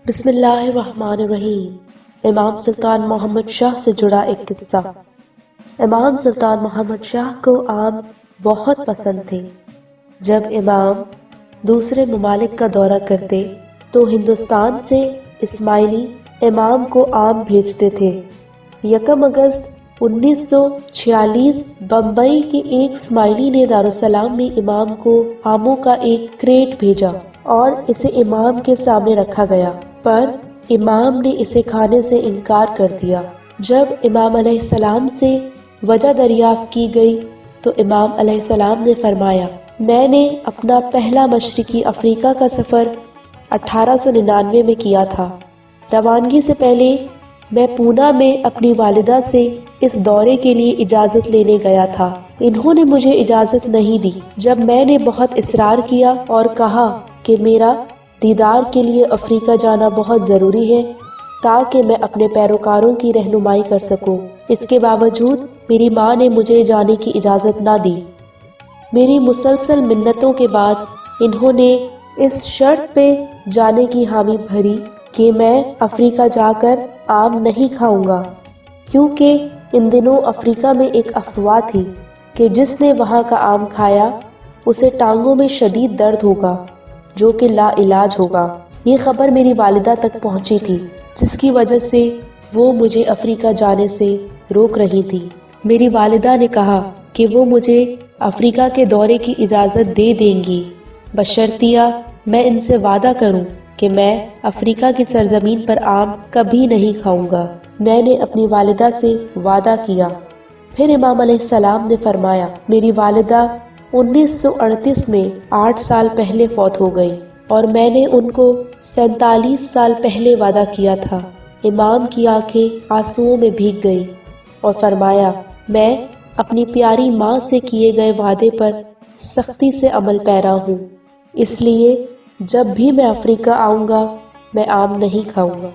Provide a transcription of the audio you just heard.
بسم اللہ الرحمن الرحیم۔ امام سلطان محمد شاہ سے جڑا ایک قصہ۔ امام سلطان محمد شاہ کو آم بہت پسند تھے۔ جب امام دوسرے ممالک کا دورہ کرتے تو ہندوستان سے اسماعیلی امام کو آم بھیجتے تھے۔ 1 اگست 1946 بمبئی کے ایک اسماعیلی نے دارالسلام میں امام کو آموں کا ایک کریٹ بھیجا اور اسے امام کے سامنے رکھا گیا، پر امام نے اسے کھانے سے انکار کر دیا۔ جب امام علیہ السلام سے وجہ دریافت کی گئی تو امام علیہ السلام نے فرمایا، میں نے اپنا پہلا مشرقی افریقہ کا سفر 1899 میں کیا تھا۔ روانگی سے پہلے میں پونا میں اپنی والدہ سے اس دورے کے لیے اجازت لینے گیا تھا۔ انہوں نے مجھے اجازت نہیں دی۔ جب میں نے بہت اصرار کیا اور کہا کہ میرا دیدار کے لیے افریقہ جانا بہت ضروری ہے تاکہ میں اپنے پیروکاروں کی رہنمائی کر سکوں، اس کے باوجود میری ماں نے مجھے جانے کی اجازت نہ دی۔ میری مسلسل منتوں کے بعد انہوں نے اس شرط پہ جانے کی حامی بھری کہ میں افریقہ جا کر آم نہیں کھاؤں گا، کیونکہ ان دنوں افریقہ میں ایک افواہ تھی کہ جس نے وہاں کا آم کھایا اسے ٹانگوں میں شدید درد ہوگا جو کہ لا علاج ہوگا۔ یہ خبر میری والدہ تک پہنچی تھی، جس کی وجہ سے وہ مجھے افریقہ جانے سے روک رہی تھی۔ میری والدہ نے کہا کہ وہ مجھے افریقہ کے دورے کی اجازت دے دیں گی، بشرطیہ میں ان سے وعدہ کروں کہ میں افریقہ کی سرزمین پر آم کبھی نہیں کھاؤں گا۔ میں نے اپنی والدہ سے وعدہ کیا۔ پھر امام علیہ السلام نے فرمایا، میری والدہ 1938 میں 8 سال پہلے فوت ہو گئی اور میں نے ان کو 47 سال پہلے وعدہ کیا تھا۔ امام کی آنکھیں آنسوؤں میں بھیگ گئیں اور فرمایا، میں اپنی پیاری ماں سے کیے گئے وعدے پر سختی سے عمل پیرا ہوں، اس لیے جب بھی میں افریقہ آؤں گا میں آم نہیں کھاؤں گا۔